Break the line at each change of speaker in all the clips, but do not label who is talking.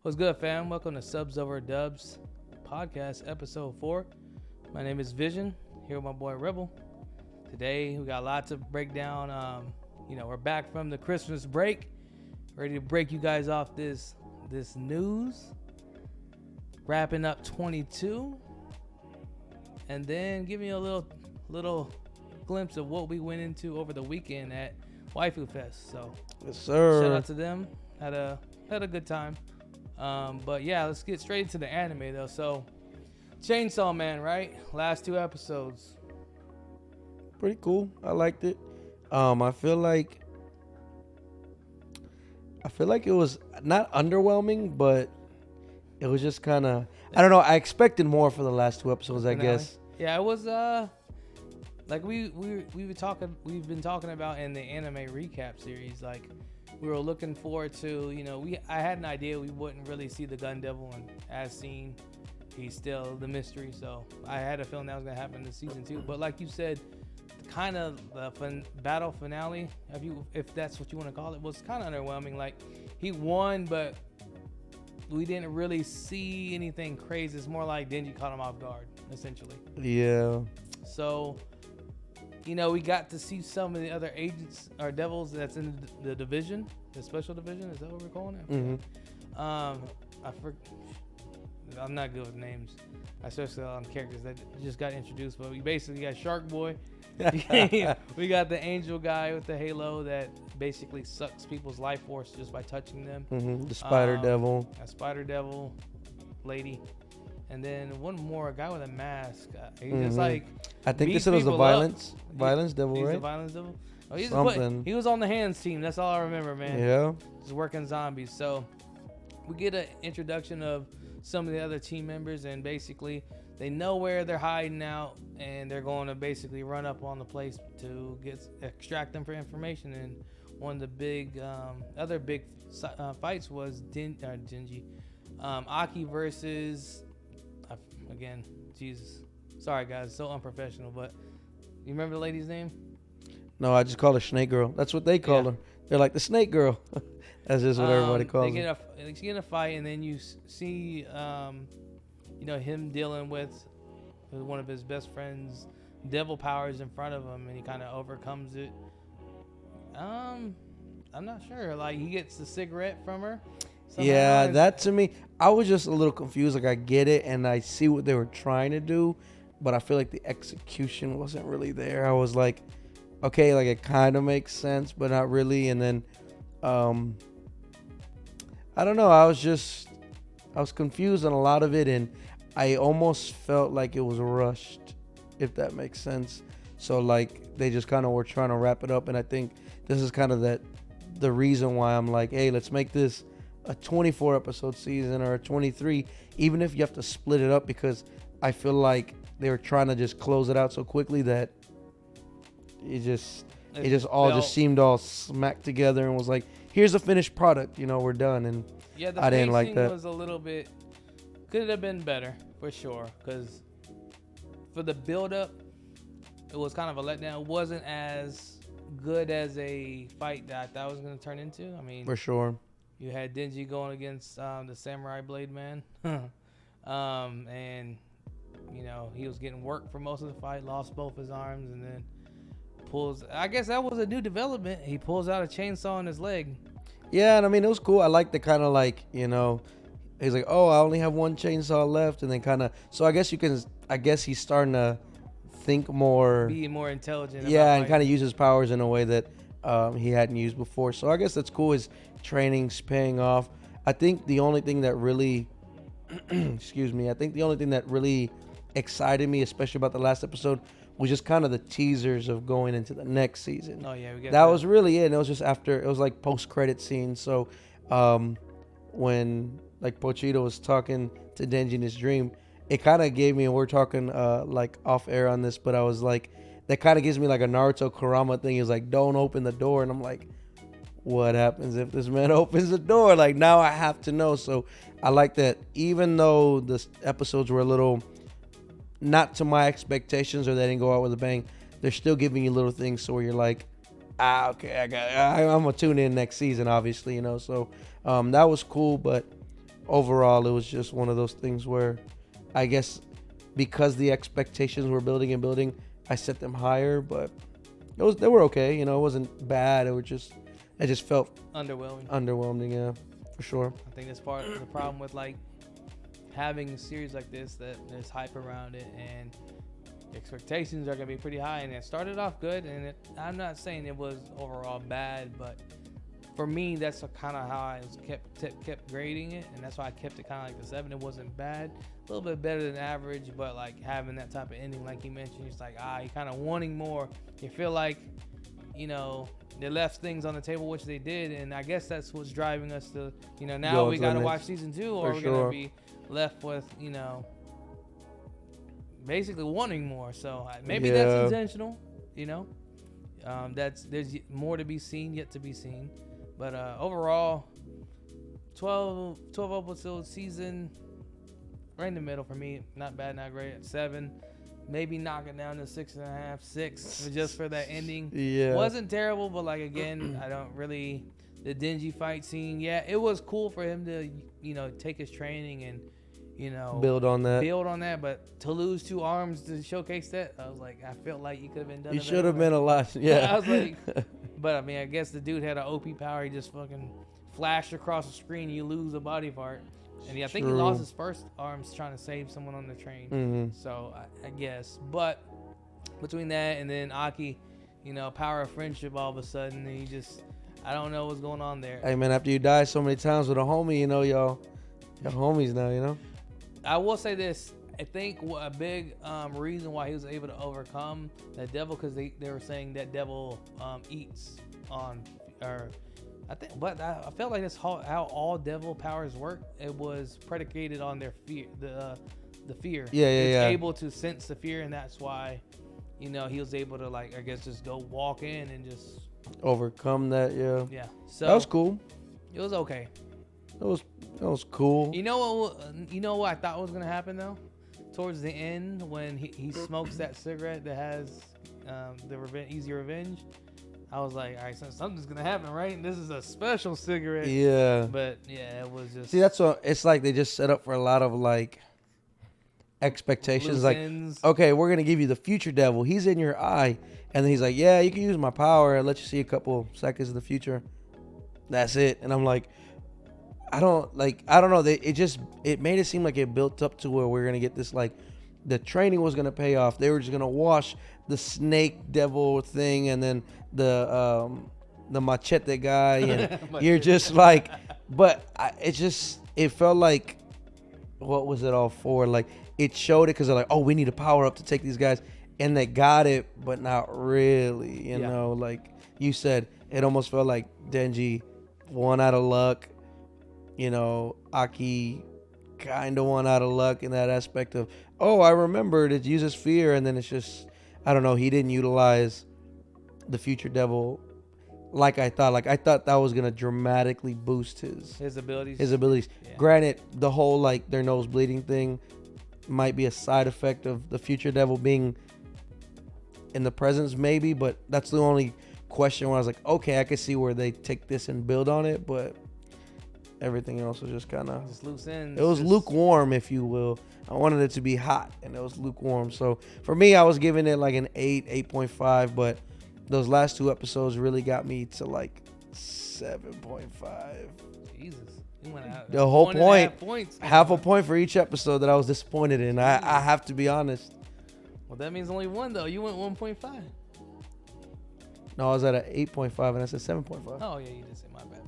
What's good, fam? Welcome to Subs Over Dubs podcast, episode 4. My name is Vision, here with my boy Rebel. Today, we got a lot to break down. We're back from the Christmas break, ready to break you guys off this news. Wrapping up 22, and then giving you a little glimpse of what we went into over the weekend at Waifu Fest. So,
yes, sir.
Shout out to them. Had a good time. But yeah, let's get straight into the anime though. So, Chainsaw Man, right? Last 2 episodes.
Pretty cool. I liked it. I feel like it was not underwhelming, but it was just kind of, I don't know. I expected more for the last 2 episodes, I guess.
Yeah, it was like we've been talking about in the anime recap series. Like, we were looking forward to, I had an idea we wouldn't really see the Gun Devil, and as seen, he's still the mystery. So I had a feeling that was gonna happen this season 2. But like you said, kind of the battle finale, if that's what you want to call it, was kind of underwhelming. Like, he won, but we didn't really see anything crazy. It's more like Denji caught him off guard, essentially.
Yeah.
So, we got to see some of the other agents or devils that's in the division, the special division. Is that what we're calling it?
Mm-hmm.
I'm not good with names, especially on characters that just got introduced. But we basically got Shark Boy. We got the angel guy with the halo that basically sucks people's life force just by touching them.
Mm-hmm. The Spider Devil.
A Spider Devil lady. And then one more, a guy with a mask. He's just like,
I think
beats
this was the
people
violence
up.
devil,
He's
right?
the violence devil. Oh,
Something.
He was on the hands team. That's all I remember, man.
Yeah.
Just working zombies. So we get an introduction of some of the other team members, and basically they know where they're hiding out, and they're going to basically run up on the place to extract them for information. And one of the big other big fights was Genji, Aki versus again, Jesus. Sorry guys, so unprofessional. But you remember the lady's name?
No, I just call her Snake Girl. That's what they call her. They're like the Snake Girl. That's just what everybody calls her.
They get in a fight, and then you see, him dealing with one of his best friends' devil powers in front of him, and he kind of overcomes it. I'm not sure. Like, he gets the cigarette from her.
Yeah, that to me, I was just a little confused. Like, I get it, and I see what they were trying to do, but I feel like the execution wasn't really there. I was like, okay, like, it kind of makes sense, but not really. And then, I don't know. I was confused on a lot of it, and I almost felt like it was rushed, if that makes sense. So, like, they just kind of were trying to wrap it up, and I think this is kind of the reason why I'm like, hey, let's make this a 24 episode season or a 23, even if you have to split it up, because I feel like they were trying to just close it out so quickly that it just seemed all smacked together and was like, here's a finished product, we're done. And
yeah, the
I didn't like that.
Was a little bit, could have been better for sure, because for the build up, it was kind of a letdown. It wasn't as good as a fight that I thought it was going to turn into. I mean,
for sure.
You had Denji going against the Samurai Blade Man. And, he was getting work for most of the fight, lost both his arms, and then I guess that was a new development. He pulls out a chainsaw in his leg.
Yeah, and I mean, it was cool. I like the kind of like, he's like, oh, I only have one chainsaw left. And then kind of, so I guess he's starting to think more.
Be more intelligent.
Yeah, and kind of use his powers in a way that he hadn't used before. So I guess that's cool. His training's paying off. I think the only thing that really, excited me, especially about the last episode, was just kind of the teasers of going into the next season.
Oh yeah,
that was really it. And it was just after, it was like post-credit scene. So when like Pochito was talking to Denji in his dream, it kind of gave me, and we're talking like off air on this, but I was like, that kind of gives me like a Naruto Kurama thing. He was like, don't open the door. And I'm like, what happens if this man opens the door? Like, now I have to know. So I like that, even though the episodes were a little not to my expectations, or they didn't go out with a bang, they're still giving you little things so where you're like, okay, I'm gonna tune in next season, obviously, So that was cool. But overall, it was just one of those things where, I guess, because the expectations were building and building, I set them higher, but they were okay. You know, it wasn't bad. It just felt
underwhelming.
Yeah, for sure.
I think that's part of the problem with like having a series like this, that there's hype around it and expectations are gonna be pretty high. And it started off good, and I'm not saying it was overall bad, but for me, that's kind of how I kept grading it, and that's why I kept it kind of like the 7. It wasn't bad, a little bit better than average, but like having that type of ending, like you mentioned, it's like you're kind of wanting more. You feel like, you know, they left things on the table, which they did, and I guess that's what's driving us to, you know, now we got to watch season 2, or we're gonna be left with, you know, basically wanting more. So maybe that's intentional, you know. There's more to be seen, yet to be seen. But overall, 12 episode season, right in the middle for me. Not bad, not great. 7, maybe knock it down to 6.5, 6, just for that ending.
Yeah,
wasn't terrible, but like again, I don't really, the Denji fight scene. Yeah, it was cool for him to, you know, take his training and, you know,
build on that.
But to lose 2 arms to showcase that, I was like, I felt like you could have been done.
You should have been a lot. Yeah,
I was like. But I mean, I guess the dude had an OP power. He just fucking flashed across the screen. You lose a body part, and I think he lost his first arms trying to save someone on the train.
Mm-hmm.
So I guess, but between that and then Aki, you know, power of friendship. All of a sudden, he just, I don't know what's going on there.
Hey man, after you die so many times with a homie, you know, y'all homies now. You know.
I will say this. I think a big reason why he was able to overcome that devil, because they were saying that devil eats on, or I think, but I felt like that's how all devil powers work. It was predicated on their fear, the fear.
Yeah.
Able to sense the fear, and that's why, you know, he was able to, like, I guess, just go walk in and just
overcome that.
Yeah. So
that was cool.
It was okay.
It was cool.
You know what I thought was gonna happen though? Towards the end, when he smokes that cigarette that has the easy revenge, I was like, all right, so something's gonna happen, right? This is a special cigarette.
Yeah.
But yeah, it was just.
See, that's what it's like. They just set up for a lot of like expectations. Like, okay, we're gonna give you the future devil. He's in your eye, and then he's like, yeah, you can use my power and let you see a couple seconds in the future. That's it. And I'm like, I don't know. It made it seem like it built up to where we're gonna get this, like, the training was gonna pay off. They were just gonna wash the snake devil thing, and then the machete guy, and you're just like, but it felt like, what was it all for? Like, it showed it because they're like, oh, we need to power up to take these guys, and they got it, but not really. You know, like you said, it almost felt like Denji won out of luck. You know, Aki kind of won out of luck in that aspect of, oh, I remembered it uses fear, and then it's just, I don't know, he didn't utilize the future devil like I thought. Like, I thought that was going to dramatically boost his abilities. Yeah. Granted, the whole, like, their nose bleeding thing might be a side effect of the future devil being in the presence, maybe, but that's the only question where I was like, okay, I can see where they take this and build on it, but everything else was just kind of
loose ends.
It was lukewarm, if you will. I wanted it to be hot, and it was lukewarm. So for me, I was giving it like an 8.5, but those last 2 episodes really got me to like 7.5.
Jesus, you went out.
The whole point, half a point for each episode that I was disappointed in. I have to be honest.
Well, that means only 1 though. You went 1.5.
No, I was at an 8.5, and I said 7.5.
Oh yeah, you did say my bad.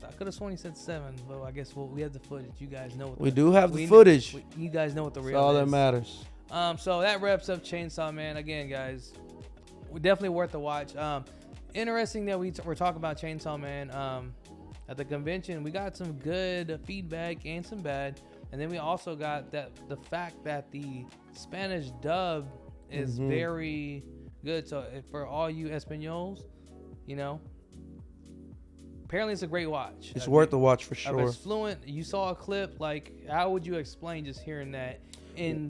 I could have sworn he said 7, but I guess we have the footage. You guys know what
we do have the footage.
You guys know what the real.
That's all
is.
that matters.
So that wraps up Chainsaw Man. Again, guys, definitely worth the watch. Interesting that we're talking about Chainsaw Man. At the convention, we got some good feedback and some bad, and then we also got the fact that the Spanish dub is very good. So for all you Espanols, you know. Apparently, it's a great watch.
It's worth the watch for sure.
It's fluent. You saw a clip. Like, how would you explain just hearing that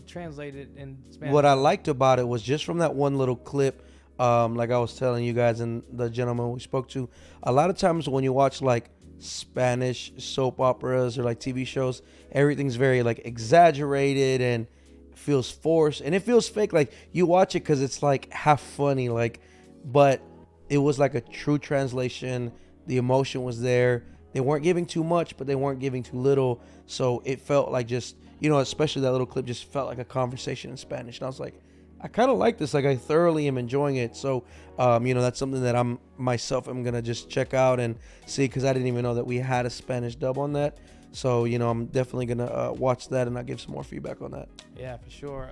translated in Spanish?
What I liked about it was just from that one little clip, like I was telling you guys and the gentleman we spoke to, a lot of times when you watch like Spanish soap operas or like TV shows. Everything's very like exaggerated and feels forced, and it feels fake. Like you watch it because it's like half funny, like, but it was like a true translation. The emotion was there. They weren't giving too much, but they weren't giving too little. So it felt like just, especially that little clip just felt like a conversation in Spanish. And I was like, I kind of like this. Like I thoroughly am enjoying it. So, that's something that I'm going to just check out and see, because I didn't even know that we had a Spanish dub on that. So, I'm definitely going to watch that, and I'll give some more feedback on that.
Yeah, for sure.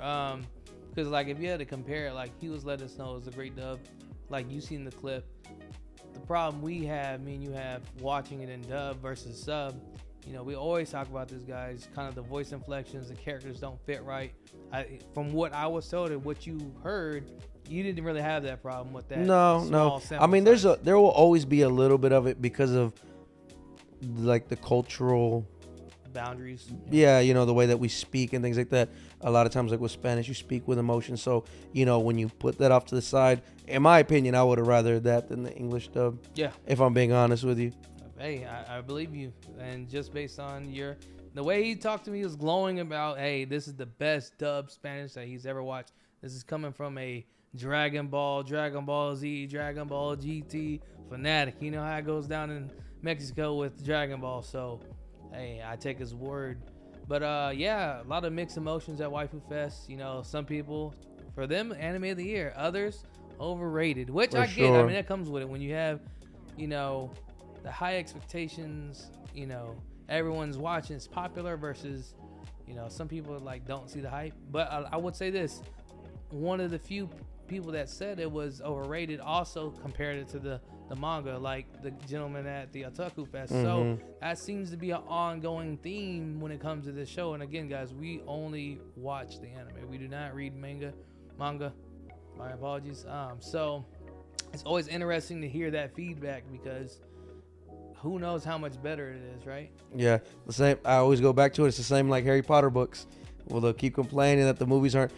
Because, like, if you had to compare it, like, he was letting us know it was a great dub. Like, you seen the clip. The problem me and you have watching it in dub versus sub, we always talk about this, guys, kind of the voice inflections, the characters don't fit right. From what I was told and what you heard, you didn't really have that problem with that.
No. I mean, there will always be a little bit of it because of like the cultural
boundaries.
Yeah, the way that we speak and things like that. A lot of times, like with Spanish, you speak with emotion. So, when you put that off to the side, in my opinion, I would have rather that than the English dub.
Yeah.
If I'm being honest with you.
Hey, I believe you. And just based on the way he talked to me, was glowing about, hey, this is the best dub Spanish that he's ever watched. This is coming from a Dragon Ball, Dragon Ball Z, Dragon Ball GT fanatic. You know how it goes down in Mexico with Dragon Ball. So, hey, I take his word. But a lot of mixed emotions at Waifu Fest. Some people, for them, anime of the year. Others, overrated, which I get. I mean, that comes with it when you have, the high expectations. Everyone's watching. It's popular versus, some people like don't see the hype. But I would say this: one of the few people that said it was overrated also compared it to the manga, like the gentleman at the Otaku Fest.
Mm-hmm.
So that seems to be an ongoing theme when it comes to this show. And again, guys, we only watch the anime. We do not read manga. My apologies. So it's always interesting to hear that feedback, because who knows how much better it is, right?
Yeah, the same. I always go back to it. It's the same like Harry Potter books. Well, they'll keep complaining that the movies aren't,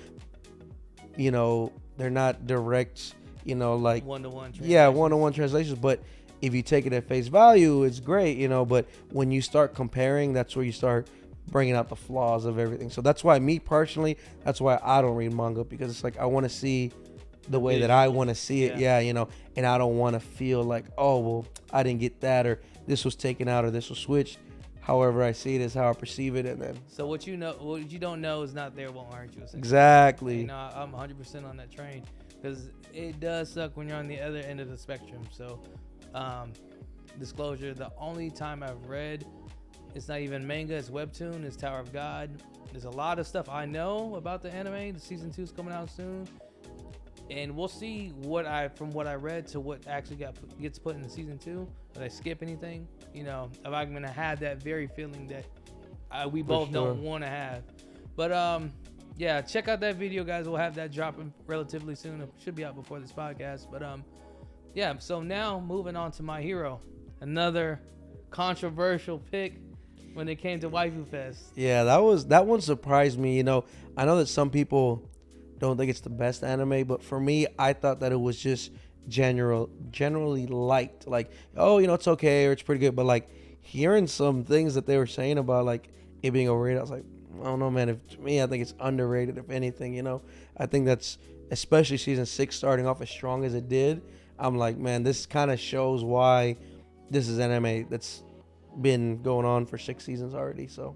they're not direct, like
one-to-one.
Yeah, one-to-one translations. But if you take it at face value, it's great, But when you start comparing, that's where you start bringing out the flaws of everything. So that's why me personally, that's why I don't read manga, because it's like I want to see the way that I want to see it. Yeah, and I don't want to feel like, oh, well, I didn't get that, or this was taken out, or this was switched. However I see it is how I perceive it, and then.
So what you don't know is not there won't hurt you.
Exactly.
I'm 100% on that train, because it does suck when you're on the other end of the spectrum. So, disclosure: the only time I've read, it's not even manga, it's webtoon, it's Tower of God. There's a lot of stuff I know about the anime. The season 2 is coming out soon, and we'll see from what I read to what actually gets put in the season 2. Did I skip anything? If I'm gonna have that very feeling that we both don't want to have. But check out that video, guys. We'll have that dropping relatively soon. It should be out before this podcast. But so now moving on to My Hero, another controversial pick when it came to Waifu Fest.
Yeah, that one surprised me. I know that some people don't think it's the best anime, but for me, I thought that it was just generally liked. Like, oh, it's okay, or it's pretty good. But like hearing some things that they were saying about like it being overrated, I was like, I don't know, man. To me, I think it's underrated, if anything. I think that's, especially season 6 starting off as strong as it did. I'm like, man, this kind of shows why this is anime that's been going on for 6 seasons already. So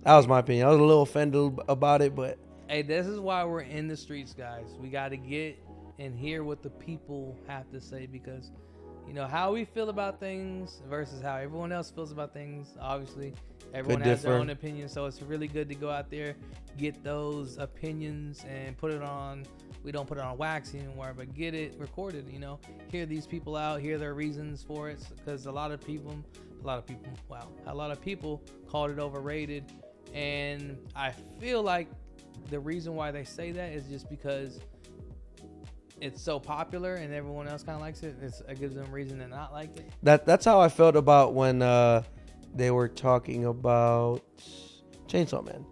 that was my opinion. I was a little offended about it, but
hey, this is why we're in the streets, guys. We got to get and hear what the people have to say, because how we feel about things versus how everyone else feels about things. Obviously, everyone has their own opinion, so it's really good to go out there, get those opinions, and put it on. We don't put it on wax anymore, but get it recorded. Hear these people out, hear their reasons for it, because a lot of people called it overrated, and I feel like the reason why they say that is just because it's so popular and everyone else kind of likes it. It gives them a reason to not like it.
That's how I felt about when they were talking about Chainsaw Man,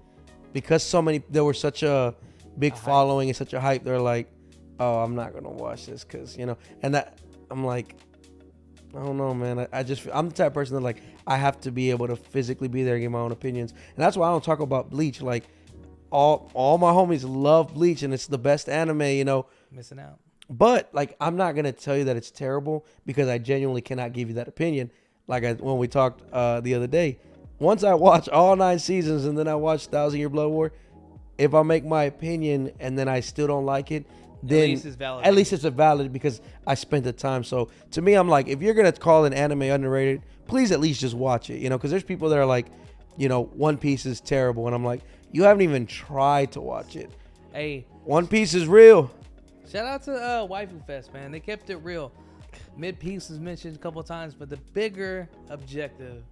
because there were such a big following and such a hype. They're like, oh, I'm not gonna watch this because and that I'm like, I don't know, man. I'm the type of person that like I have to be able to physically be there and give my own opinions, and that's why I don't talk about Bleach. Like all my homies love Bleach, and it's the best anime, you know.
Missing out.
But like I'm not gonna tell you that it's terrible because I genuinely cannot give you that opinion. Like when we talked the other day, once I watch all 9 seasons and then I watch 1,000-Year Blood War, if I make my opinion and then I still don't like it, then
At least it's valid.
at least it's a valid because I spent the time. So to me, I'm like, if you're gonna call an anime underrated, please at least just watch it, you know, because there's people that are like, you know, One Piece is terrible, and I'm like, you haven't even tried to watch it.
Hey,
One Piece is real.
shout out to Waifu Fest, man. They kept it real. Mid piece was mentioned a couple of times, but the bigger objective,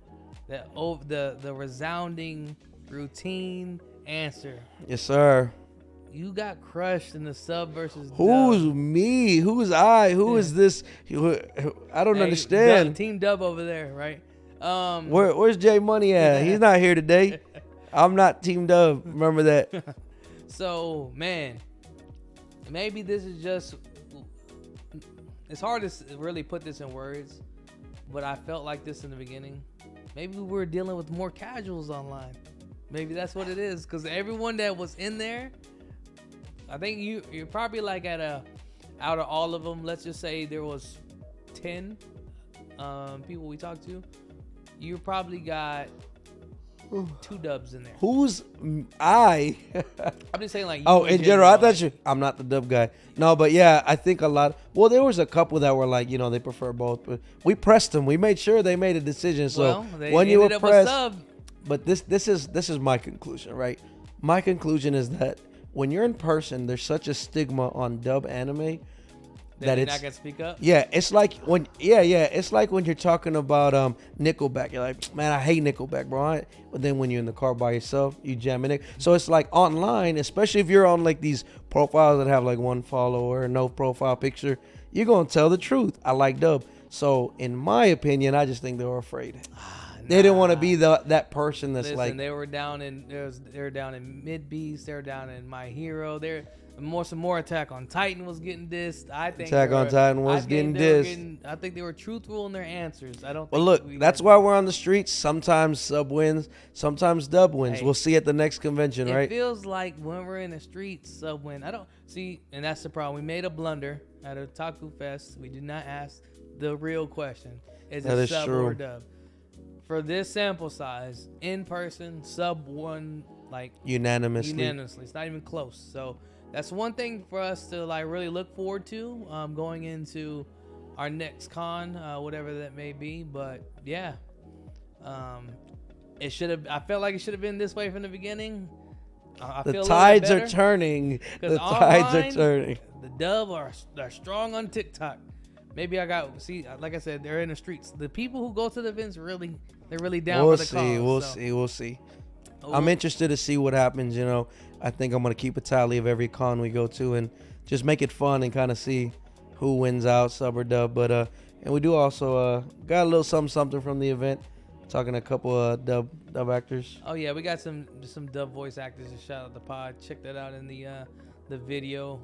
the resounding routine answer.
Yes, sir.
You got crushed in the sub versus
Who's
dub.
me? Who's I? Who is this? I don't
Hey,
understand.
Team Dub over there, right?
Where's Jay Money at? He's not here today. I'm not Team Dub. Remember that.
So, man, maybe this is just. It's hard to really put this in words, but I felt like this in the beginning. Maybe we were dealing with more casuals online. Maybe that's what it is, because everyone that was in there, I think you're probably like out of all of them, let's just say there was 10 people we talked to, you probably got 2 dubs in there.
Who's I?
I'm just saying, like, you
Oh, in general, I thought I'm not the dub guy. No, but yeah, I think a lot. Well, there was a couple that were like, you know, they prefer both, but we pressed them. We made sure they made a decision. So
well, they
when you were
ended up with
pressed,
sub.
but this is my conclusion, right? My conclusion is that when you're in person, there's such a stigma on dub anime that
you're
it's
not gonna speak up.
yeah, it's like when it's like when you're talking about Nickelback. You're like, man, I hate Nickelback, bro. But then when you're in the car by yourself, you jamming it. So it's like online, especially if you're on like these profiles that have like 1 follower, no profile picture, you're gonna tell the truth. I like dub. So in my opinion, I just think they were afraid. They didn't want to be that person that's
Listen,
like
they were down in Mid Beast, they were down in My Hero. Some more Attack on Titan was getting dissed. I think
Attack on Titan was getting dissed.
I think they were truthful in their answers. I don't.
Well,
think
look, that's why we're on the streets. Sometimes sub wins, sometimes dub wins.
Hey,
we'll see at the next convention, right?
It feels like when we're in the streets, sub win. I don't see, and that's the problem. We made a blunder at Otaku Fest. We did not ask the real question: Is
That
it
is
sub
true.
or dub? For this sample size, in person, sub won like
Unanimously.
It's not even close. So that's one thing for us to like really look forward to going into our next con, whatever that may be. But yeah, it should have. I felt like it should have been this way from the beginning. I
The
feel
tides
a
are
little bit better,
turning.
'cause
The tides are
online,
turning.
The dub are strong on TikTok. Maybe like I said, they're in the streets. The people who go to the events they're really down
We'll
for the
see.
cause.
We'll see.
Oh,
I'm interested to see what happens. You know, I think I'm gonna keep a tally of every con we go to and just make it fun and kind of see who wins out, sub or dub. But and we do also got a little something from the event. Talking to a couple dub actors.
Oh yeah, we got some dub voice actors to shout out the pod. Check that out in the video.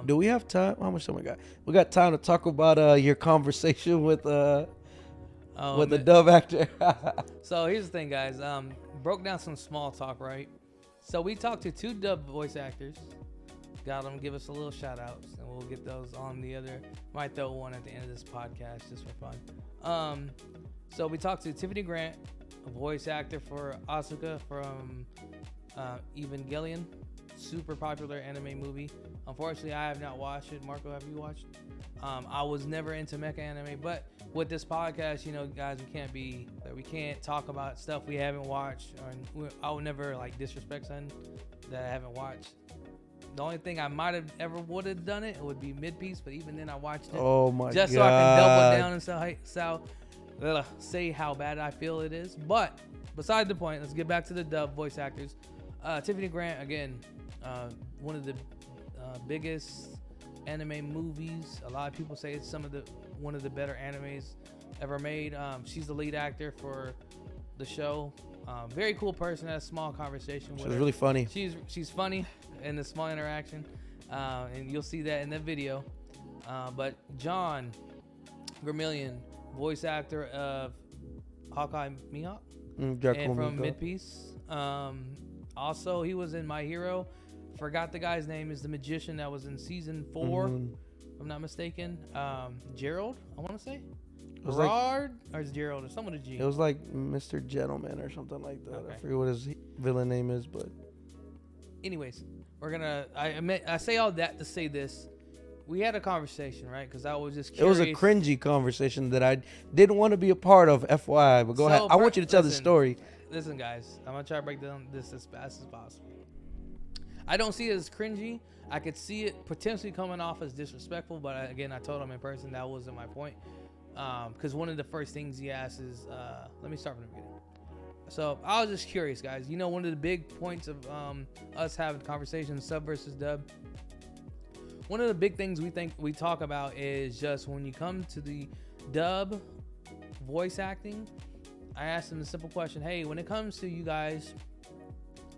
Do we have time? How much time we got? We got time to talk about your conversation with the dub actor.
So here's the thing, guys. Broke down some small talk, right? So we talked to 2 dub voice actors. Got them give us a little shout outs, and we'll get those on the other. Might throw one at the end of this podcast just for fun. So we talked to Tiffany Grant, a voice actor for Asuka from Evangelion, super popular anime movie. Unfortunately, I have not watched it. Marco, have you watched? I was never into mecha anime, but with this podcast, you know, guys, we can't talk about stuff we haven't watched, or I would never like disrespect something that I haven't watched. The only thing I might have ever would have done it would be Mid Piece, but even then I watched it
Oh my
just
god!
so I can double down and say how bad I feel it is. But beside the point, let's get back to the dub voice actors. Tiffany Grant, again, one of the biggest anime movies. A lot of people say it's one of the better animes ever made. She's the lead actor for the show. Very cool person. Had a small conversation with
She was
her.
really funny.
She's funny in the small interaction, and you'll see that in the video. But John Vermillion, voice actor of Hawkeye Mihawk,
Jaco
and from
Miko.
Mid Piece. Also, he was in My Hero. Forgot the guy's name. Is the magician that was in season 4, if I'm not mistaken. Gerald, I want to say.
was like-
Gerard or is Gerald or someone with a G?
It was like Mr. Gentleman or something like that.
Okay.
I forget what his villain name is, but
Anyways, we're gonna. I say all that to say this. We had a conversation, right? Because I was just
it
curious.
was a cringy conversation that I didn't want to be a part of. FYI, but go ahead. I want you to tell the story.
Listen, guys, I'm gonna try to break down this as fast as possible. I don't see it as cringy. I could see it potentially coming off as disrespectful, but again, I told him in person that wasn't my point. Because one of the first things he asked is, let me start from the beginning. So I was just curious, guys. You know, one of the big points of us having conversations, sub versus dub. One of the big things we talk about is just when you come to the dub voice acting. I asked him a simple question: hey, when it comes to you guys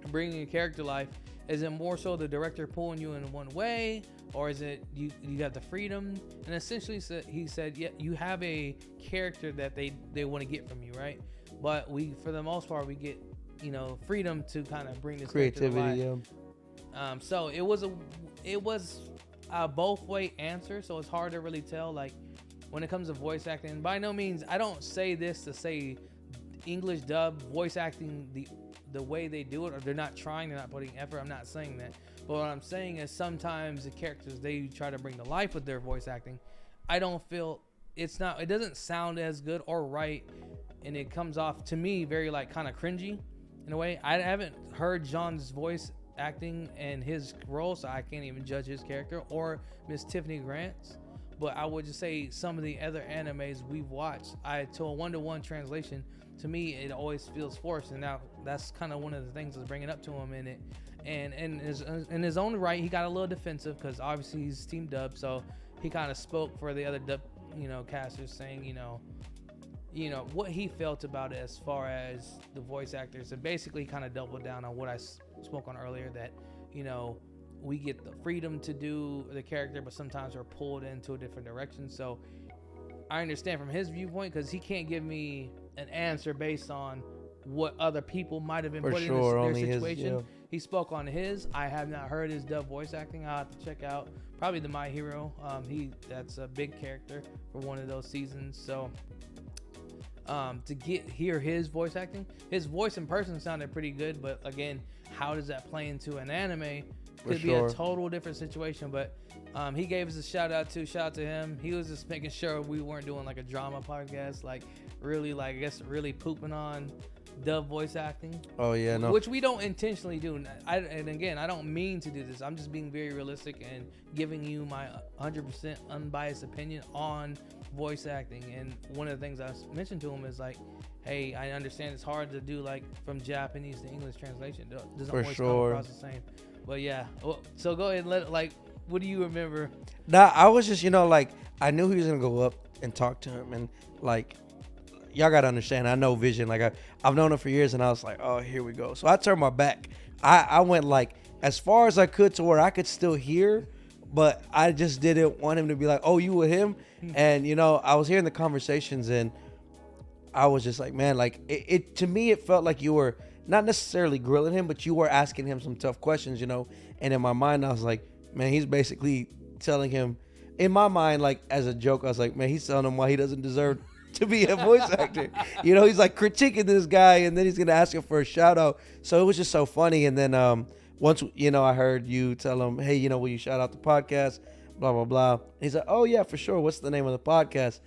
bringing your character to life, is it more so the director pulling you in one way, or is it you got the freedom? And essentially he said, yeah, you have a character that they want to get from you, right? But we, for the most part, we get, freedom to kind of bring this
Creativity, yeah.
So it was a both way answer, so it's hard to really tell. Like when it comes to voice acting, by no means I don't say this to say English dub voice acting the way they do it, or they're not trying, they're not putting effort. I'm not saying that, but what I'm saying is sometimes the characters they try to bring to life with their voice acting, I don't feel it doesn't sound as good or right, and it comes off to me very like kind of cringy in a way. I haven't heard John's voice acting and his role, so I can't even judge his character, or Miss Tiffany Grant's. But I would just say some of the other animes we've watched, to a 1-to-1 translation, to me it always feels forced, and now that's kind of one of the things that's bringing up to him in it. And in his own right, he got a little defensive because obviously he's team dub, so he kind of spoke for the other dub, casters, saying what he felt about it as far as the voice actors, and basically kind of doubled down on what I spoke on earlier, that we get the freedom to do the character, but sometimes we're pulled into a different direction. So I understand from his viewpoint, because he can't give me an answer based on what other people might have been put in their situation. He spoke on his. I have not heard his dub voice acting. I'll have to check out probably the My Hero. That's a big character for one of those seasons. So to hear his voice acting, his voice in person sounded pretty good, but again, how does that play into an anime? Could be a total different situation. But he gave us a shout out to him. He was just making sure we weren't doing like a drama podcast, like really, like I guess really pooping on dub voice acting.
Oh yeah, no.
Which we don't intentionally do. And again, I don't mean to do this. I'm just being very realistic and giving you my 100% unbiased opinion on voice acting. And one of the things I mentioned to him is like, hey, I understand it's hard to do like from Japanese to English translation. It doesn't always come across the same. But yeah, so go ahead and what do you remember?
Nah, I was just, I knew he was gonna go up and talk to him, and like, y'all gotta understand, I know Vision, like I've known him for years, and I was like, oh, here we go. So I turned my back. I went like as far as I could to where I could still hear, but I just didn't want him to be like, oh, you with him? And I was hearing the conversations, and I was just like, man, like it to me, it felt like you were not necessarily grilling him, but you were asking him some tough questions, and in my mind, I was like, man, he's basically telling him, in my mind, like as a joke, I was like, man, he's telling him why he doesn't deserve to be a voice actor. He's like critiquing this guy, and then he's gonna ask him for a shout out. So it was just so funny. And then once I heard you tell him, hey, will you shout out the podcast, blah blah blah. He's like, oh yeah, for sure. What's the name of the podcast?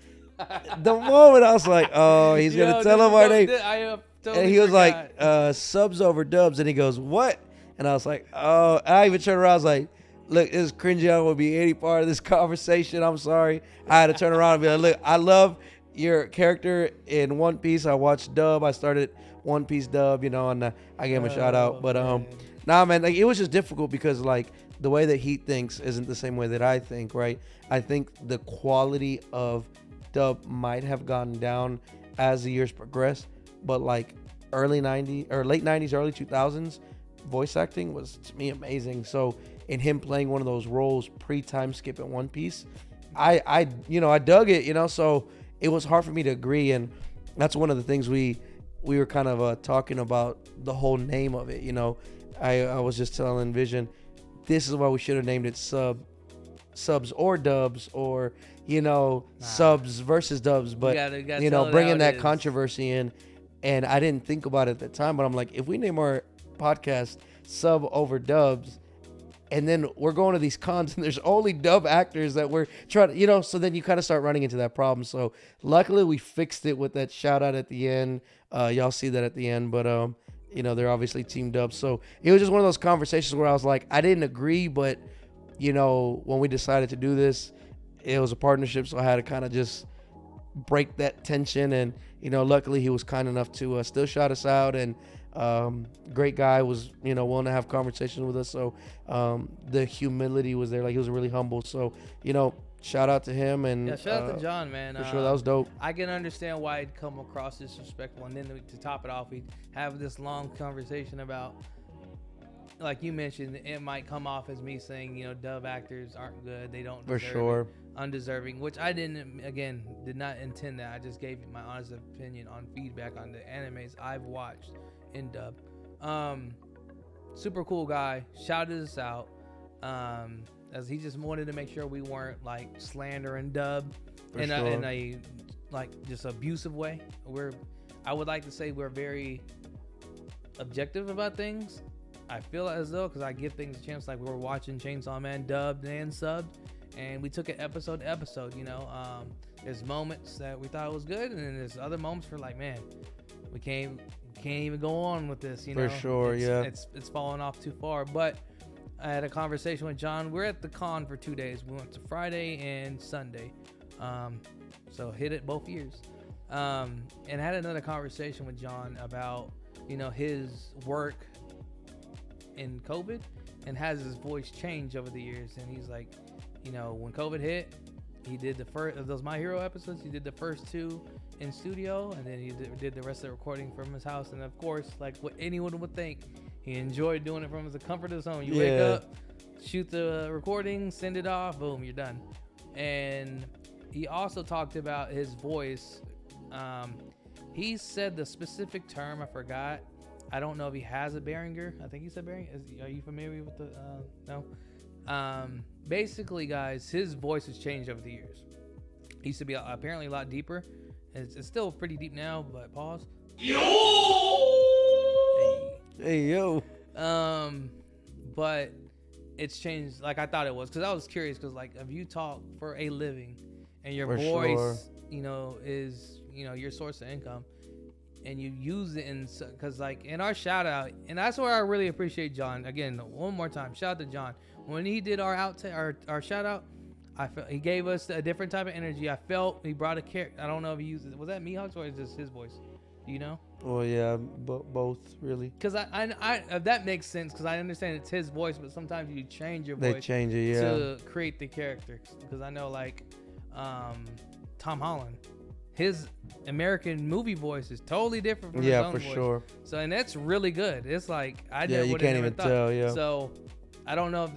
The moment I was like, oh, he's gonna tell him our name. And he was like, subs over dubs, and he goes, what? And I was like, oh. And I even turned around, I was like, look, this is cringy. I don't want to be any part of this conversation. I'm sorry. I had to turn around and be like, look, I love your character in One Piece. I watched dub. I started One Piece dub, and I gave him a shout out. But nah, man, like it was just difficult because like the way that he thinks isn't the same way that I think, right? I think the quality of might have gone down as the years progressed, but like early 90s or late 90s, early 2000s, voice acting was to me amazing. So in him playing one of those roles pre-time skip in One Piece, I dug it, so it was hard for me to agree, and that's one of the things we were kind of talking about, the whole name of it. You know, I was just telling Vision, this is why we should have named it subs or dubs, or subs versus dubs, but
you gotta
bringing that controversy in. And I didn't think about it at the time, but I'm like, if we name our podcast Sub over Dubs, and then we're going to these cons and there's only dub actors that we're trying to, so then you kind of start running into that problem. So luckily we fixed it with that shout out at the end. Y'all see that at the end, but they're obviously team dubs. So it was just one of those conversations where I was like, I didn't agree, but when we decided to do this, it was a partnership. So I had to kind of just break that tension, and luckily he was kind enough to still shout us out, and great guy, was willing to have conversations with us. So the humility was there, like he was really humble. So shout out to him, and
shout out to John, man.
For sure, that was dope.
I can understand why it'd come across disrespectful, and then to top it off, we have this long conversation about, like you mentioned, it might come off as me saying dub actors aren't good, they don't deserve
for sure
it, undeserving, which I did not intend that. I just gave you my honest opinion on feedback on the animes I've watched in dub. Super cool guy, shouted us out, as he just wanted to make sure we weren't like slandering dub in a like just abusive way. I would like to say we're very objective about things. I feel as though, because I give things a chance, like we were watching Chainsaw Man dubbed and subbed, and we took it episode to episode. There's moments that we thought was good, and then there's other moments where like, man, we can't even go on with this.
For sure,
it's falling off too far. But I had a conversation with John. We're at the con for 2 days. We went to Friday and Sunday, so hit it both years, and had another conversation with John about his work in COVID, and has his voice changed over the years. And he's like, when COVID hit, he did the first of those My Hero episodes. He did the first 2 in studio, and then he did the rest of the recording from his house. And of course, like what anyone would think, he enjoyed doing it from the comfort of his home. You wake up, shoot the recording, send it off, boom, you're done. And he also talked about his voice. He said the specific term, I forgot. I don't know if he has a Behringer. I think he said Behringer. Are you familiar with the? No. Basically, guys, his voice has changed over the years. He used to be apparently a lot deeper. It's still pretty deep now, but pause.
Hey yo.
But it's changed like I thought it was, because I was curious, because like if you talk for a living and your voice, is your source of income, and you use it because like in our shout out, and that's where I really appreciate John. Again, one more time, shout out to John. When he did our shout out, I felt he gave us a different type of energy. I felt he brought a character. I don't know if he used it. Was that Mihawk's or is this his voice? Do you know?
Well, yeah, both really.
Because I if that makes sense, because I understand it's his voice, but sometimes you change your voice.
They change it,
to create the character. Because I know like Tom Holland, his American movie voice is totally different from his own voice. Yeah, for sure. So, and that's really good. It's like
you can't even tell. Yeah.
So I don't know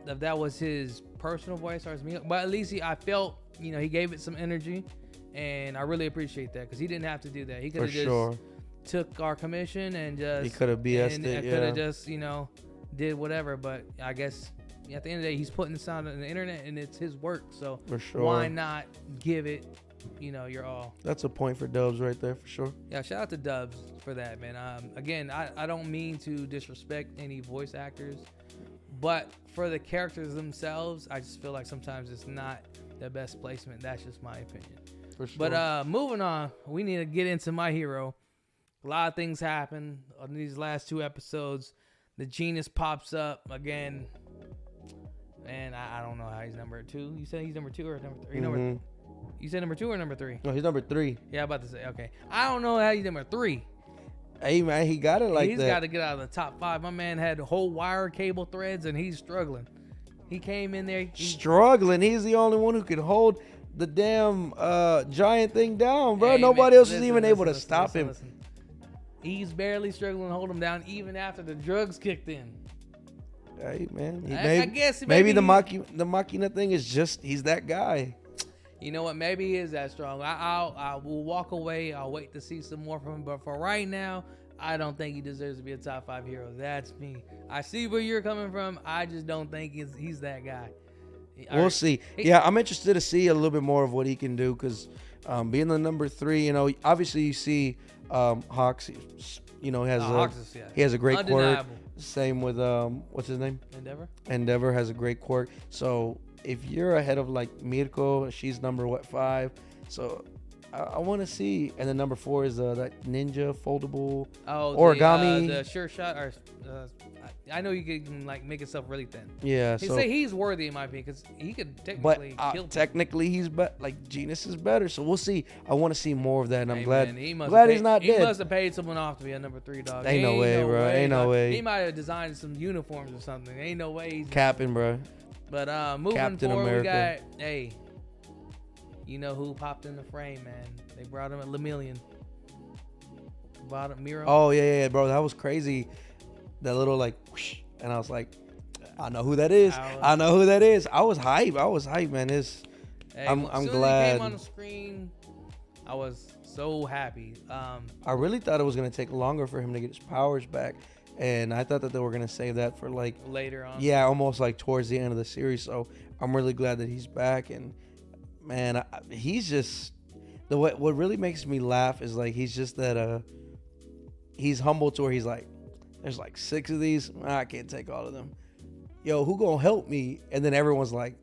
if that was his personal voice or his me, but at least I felt he gave it some energy, and I really appreciate that, because he didn't have to do that. He could have just took our commission and just
he could have BS'd it.
Could have just did whatever. But I guess at the end of the day, he's putting this out on the internet, and it's his work. So
for sure,
why not give it your all?
That's a point for Dubs right there, for sure.
Yeah, shout out to Dubs for that, man. Again, I don't mean to disrespect any voice actors, but for the characters themselves, I just feel like sometimes it's not the best placement. That's just my opinion.
For sure.
But moving on, we need to get into My Hero. A lot of things happen on these last 2 episodes. The Genius pops up again, and I don't know how he's number 2. You said he's number 2 or number 3?
Mm-hmm.
You said number 2 or number 3?
No, he's number 3.
Yeah, I'm about to say, okay. I don't know how he's number 3.
Hey, man, he got it like
he's
that.
He's got to get out of the top 5. My man had whole wire cable threads, and he's struggling. He came in there.
Struggling. He's the only one who could hold the damn giant thing down, bro.
Hey,
Nobody else is even able to stop him.
He's barely struggling to hold him down, even after the drugs kicked in.
Hey, man.
I guess
maybe the Machina thing is just, he's that guy.
You know what? Maybe he is that strong. I will walk away. I'll wait to see some more from him. But for right now, I don't think he deserves to be a top 5 hero. That's me. I see where you're coming from. I just don't think he's that guy.
We'll see. Yeah, I'm interested to see a little bit more of what he can do because being the number 3, you know, obviously you see Hawks, you know, he has a great quirk. Same with what's his name? Endeavor has a great quirk. So if you're ahead of like Mirko, she's number 5. So I want to see. And then number 4 is that ninja foldable origami.
The sure shot. Or I know you can like make yourself really thin.
Yeah.
They say he's worthy in my opinion because he could technically kill people.
Technically he's like Genis is better. So we'll see. I want to see more of that, and I'm glad.
He's
not dead.
He must have paid someone off to be a number 3 dog.
Ain't no way, bro. Ain't no way.
He might have designed some uniforms or something. Ain't no way. He's
capping, bro.
But moving
Captain
forward,
America.
we got you know who popped in the frame, man? They brought him at Lemillion. Brought him Miro.
Oh yeah, bro. That was crazy. That little like, whoosh, and I was like, I know who that is. I know who that is. I was hype, man. I'm glad.
He came on the screen, I was so happy.
I really thought it was gonna take longer for him to get his powers back, and I thought that they were gonna save that for like
later on.
Yeah, almost like towards the end of the series. So I'm really glad that he's back, and man, he's just what really makes me laugh is like he's just that he's humble to where he's like, there's like 6 of these, I can't take all of them. Yo, who gonna help me? And then everyone's like,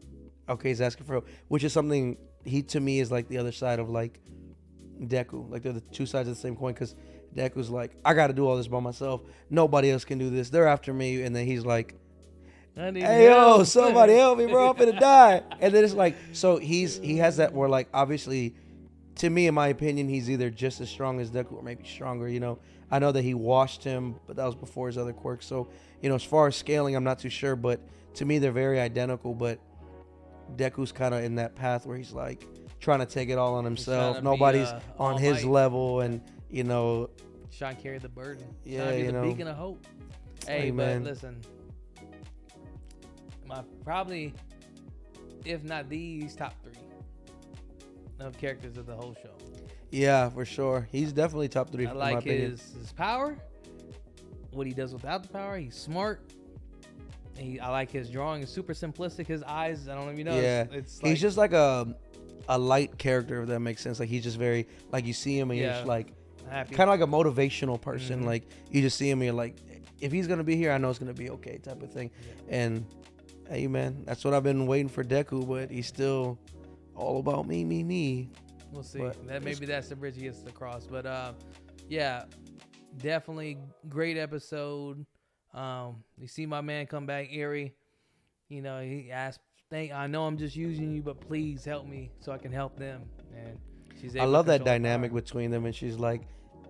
okay, he's asking for help, which is something he to me is like the other side of like Deku. Like they're the two sides of the same coin because Deku's like, I got to do all this by myself. Nobody else can do this. They're after me. And then he's like, hey, yo, somebody help me, bro. I'm finna die. And then it's like, so he has that where like, obviously, to me, in my opinion, he's either just as strong as Deku or maybe stronger, you know. I know that he washed him, but that was before his other quirks. So, you know, as far as scaling, I'm not too sure. But to me, they're very identical. But Deku's kind of in that path where he's like trying to take it all on himself. Nobody's on his level, and you know,
trying to carry the burden.
Yeah,
you know, the beacon of hope. Hey, but listen, probably, if not these, top 3 of characters of the whole show.
Yeah, for sure. He's definitely top 3.
I like his power, what he does without the power. He's smart. I like his drawing. It's super simplistic. His eyes, I don't know if you know.
Yeah,
it's like,
he's just like a light character, if that makes sense. Like he's just very, like you see him and you're just like kind of like a motivational person. Mm-hmm. Like you just see him and you're like, if he's gonna be here, I know it's gonna be okay, type of thing. Yeah. And hey, man, that's what I've been waiting for Deku, but he's still all about me.
We'll see. Maybe that's the bridge he gets to cross. But yeah, definitely great episode. You see my man come back, Eri. You know, he asked, I know I'm just using you, but please help me so I can help them. And she's able I love
that dynamic between them. And she's like,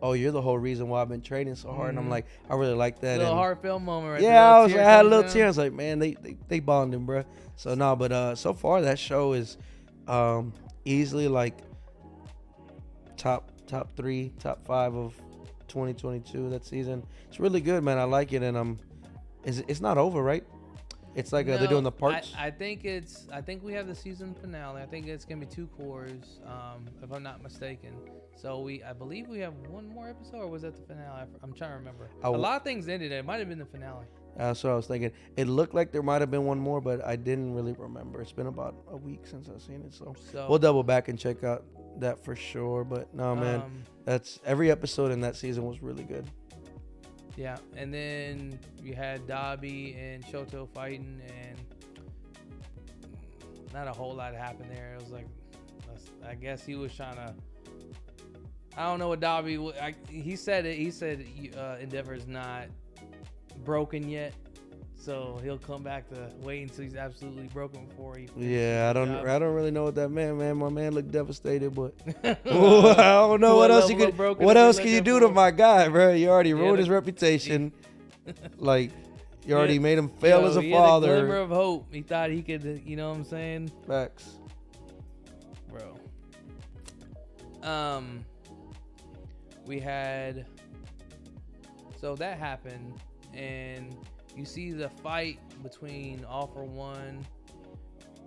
oh, you're the whole reason why I've been training so hard. Mm-hmm. And I'm like, I really like that.
A little heartfelt moment right
there. Yeah, I had a little tear. I was like, man, they bonding, bro. So, no, but so far that show is easily like top 3, top 5 of 2022, that season. It's really good, man. I like it. And it's not over, right? It's like they're doing the parts.
I think we have the season finale. I think it's gonna be 2 cores, if I'm not mistaken. So I believe we have one more episode, or was that the finale? I'm trying to remember. A lot of things ended. It might have been the finale.
That's what I was thinking. It looked like there might have been one more, but I didn't really remember. It's been about a week since I've seen it, so we'll double back and check out that for sure. But no, man, that's every episode in that season was really good.
Yeah, and then you had Dabi and Shoto fighting, and not a whole lot happened there. It was like, I guess he was trying to. I don't know what Dabi. He said it. He said Endeavor's not broken yet, so he'll come back to wait until he's absolutely broken before he.
Yeah, I don't really know what that meant, man. My man looked devastated, but I don't know what else you could. What else can you do to my guy, bro? You already ruined his reputation. Like you already made him fail as a father.
He had a glimmer of hope. He thought he could. You know what I'm saying?
Facts,
bro. We had. So that happened. And you see the fight between All For One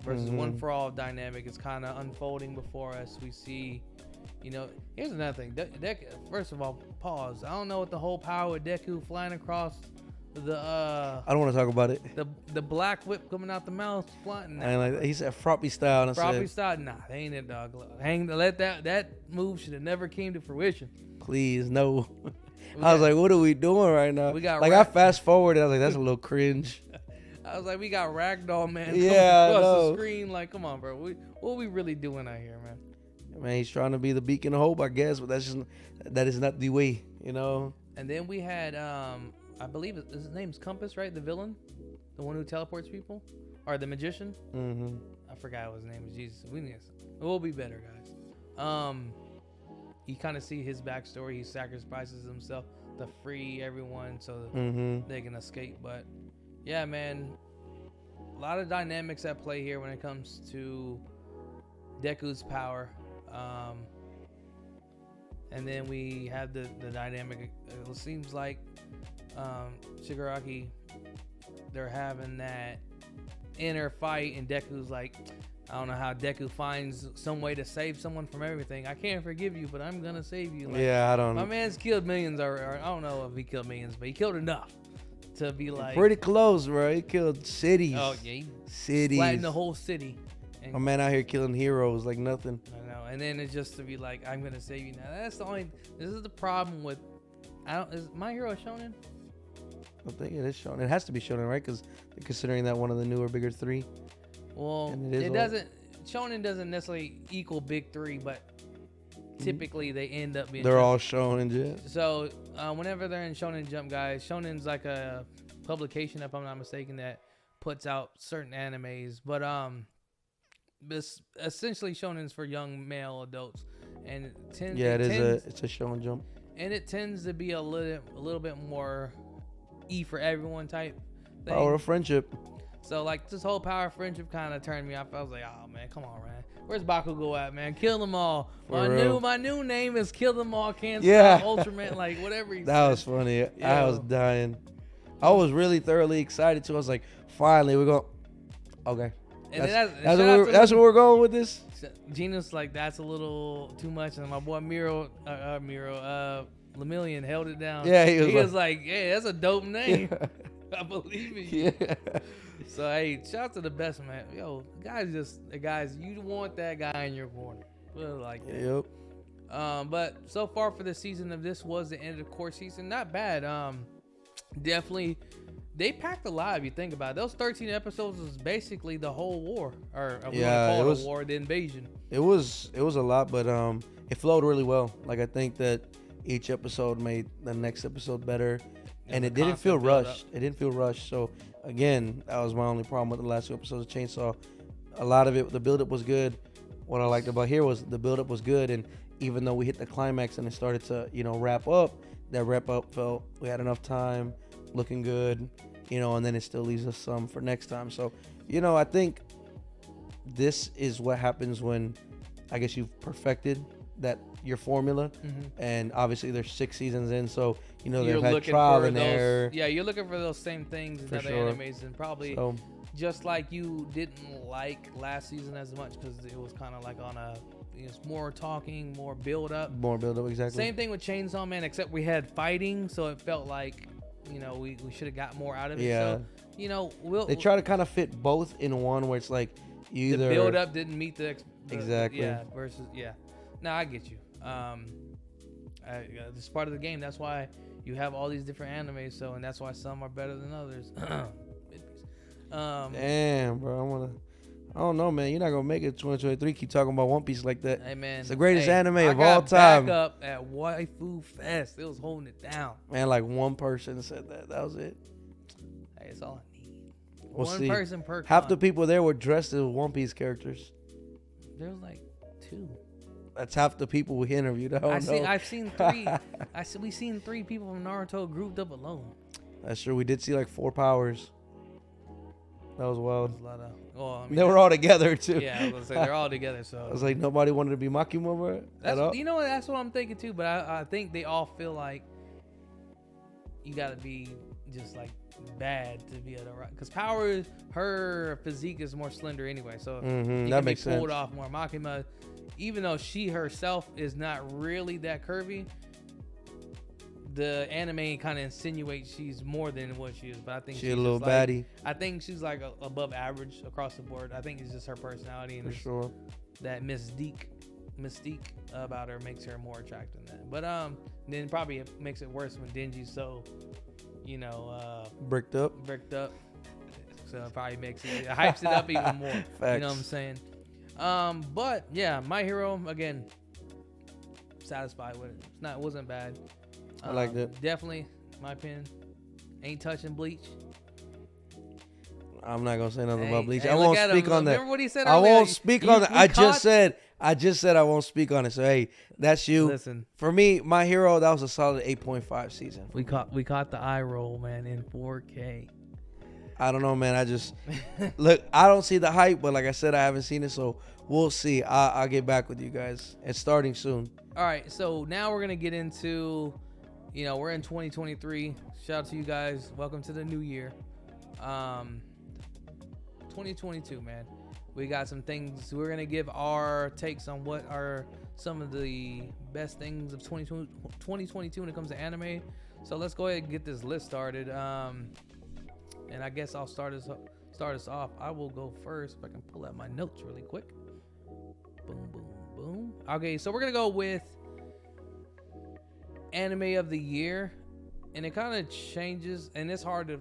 versus One for All dynamic is kind of unfolding before us. We see, here's another thing. First of all, pause. I don't know what the whole power with Deku flying across the
I don't want to talk about it.
the black whip coming out the mouth flying.
And like he said, Froppy style. And
Froppy style. Nah, they ain't it, dog. Let that move should have never came to fruition.
Please no. I was like, what are we doing right now?
We got
I fast forwarded. I was like, that's a little cringe.
I was like, we got Ragdoll Man
coming
across the screen. Like, come on, bro. What are we really doing out here, man?
Man, he's trying to be the beacon of hope, I guess, but that is not the way,
And then we had, I believe his name's Compass, right? The villain, the one who teleports people, or the magician.
Mm-hmm.
I forgot what his name is. Jesus, we'll be better, guys. You kind of see his backstory. He sacrifices himself to free everyone so they can escape. But yeah, man, a lot of dynamics at play here when it comes to Deku's power. And then we have the dynamic. It seems like Shigaraki, they're having that inner fight, and Deku's like, I don't know how Deku finds some way to save someone from everything. I can't forgive you, but I'm gonna save you. Like,
yeah, I don't know.
My man's killed millions, or I don't know if he killed millions, but he killed enough to be like
pretty close, bro. He killed cities.
Oh yeah,
cities.
Flattened the whole city. And
my man out here killing heroes like nothing.
I know, and then it's just to be like, I'm gonna save you now. That's the only. This is the problem with. Is My Hero Shonen?
I think it is shonen. It has to be shonen, right? Because considering that one of the newer bigger three.
Well, it doesn't. Shonen doesn't necessarily equal big three, but typically they end up being.
They're all shonen, yeah.
So whenever they're in Shonen Jump, guys, Shonen's like a publication, if I'm not mistaken, that puts out certain animes. But this essentially Shonen's for young male adults, and it's a Shonen Jump, and it tends to be a little bit more for everyone type thing.
Power of friendship.
So like this whole power of friendship kind of turned me off. I was like, oh man, come on, man. Where's Bakugo at, man? Kill them all. My new name is Kill Them All. Can't stop Ultraman. Like whatever he said.
That was funny. I was dying. I was really thoroughly excited too. I was like, finally we're going. Okay.
And
that's where we're going with this.
Gina's like, that's a little too much, and my boy Lemillion held it down.
Yeah,
he was like, hey, that's a dope name. I believe it.
Yeah.
So hey, shout out to the best man. Yo, guys, you want that guy in your corner. Put it like that.
Yep.
But so far for the season of this was the end of the core season. Not bad. Definitely, they packed a lot. If you think about it, those 13 episodes was basically the whole war, or it was a war, the invasion.
It was a lot, but it flowed really well. Like I think that each episode made the next episode better. And it didn't feel rushed. So again, that was my only problem with the last two episodes of Chainsaw. A lot of it, the buildup was good. What I liked about here was the buildup was good, and even though we hit the climax and it started to, wrap up, that wrap up felt we had enough time, looking good, and then it still leaves us some for next time. So, I think this is what happens when, I guess, you've perfected your formula, and obviously there's 6 seasons in, so they've had trial and error.
Yeah, you're looking for those same things in other animes, and probably just like you didn't like last season as much because it was kind of like on a more talking, more build up,
exactly.
Same thing with Chainsaw Man, except we had fighting, so it felt like we should have got more out of it.
Yeah.
So
they try to kind of fit both in one, where it's like
the build up didn't meet the
exactly.
No, I get you. This is part of the game. That's why you have all these different animes. And that's why some are better than others.
Damn, bro. I don't know, man. You're not gonna make it 2023. Keep talking about One Piece like that.
Hey, man.
It's the greatest anime of all time.
Back up at Waifu Fest. It was holding it down.
Man, like one person said that. That was it.
Hey, it's all I need.
One
person per con.
Half the people there were dressed as One Piece characters.
There was like 2.
That's half the people we interviewed.
I've seen 3. We've seen 3 people from Naruto grouped up alone.
That's true. We did see like 4 powers. That was wild.
That was a lot of,
they were all together too.
Yeah, I was gonna say they're all together. So
I was like, nobody wanted to be Makima, bro.
That's what I'm thinking too. But I think they all feel like, you gotta be just like bad to be able to ride. Because Power, her physique is more slender anyway, so it
that
can
makes
be pulled
sense.
off more. Makima, even though she herself is not really that curvy, the anime kind of insinuates she's more than what she is. But I think
She's a little baddie.
I think she's like above average across the board. I think it's just her personality and
For sure.
that mystique about her makes her more attractive than that. But then probably it makes it worse when Denji's so,
Bricked up.
So it probably makes it hypes it up even more.
Facts.
You know what I'm saying? But yeah, My Hero again. Satisfied with it. It wasn't bad.
I liked it.
Definitely, my opinion. Ain't touching Bleach.
I'm not gonna say nothing about Bleach.
Hey,
I
look
won't
at
speak
him.
on that.
Remember what he said
I
earlier?
won't speak on that.
We
I
caught-
just said I won't speak on it. So hey, that's you.
Listen,
For me, My Hero, that was a solid 8.5 season.
we caught the eye roll, man, in 4K.
I don't know, man. I just look. I don't see the hype, but like I said, I haven't seen it, so we'll see. I'll get back with you guys. It's starting soon.
All right, so now we're gonna get into, we're in 2023. Shout out to you guys. Welcome to the new year. 2022, man. We got some things. We're gonna give our takes on what are some of the best things of 2022 when it comes to anime. So let's go ahead and get this list started. And I guess I'll start us off. I will go first if I can pull out my notes really quick. Boom, boom, boom. Okay, so we're gonna go with anime of the year, and it kind of changes, and it's hard to,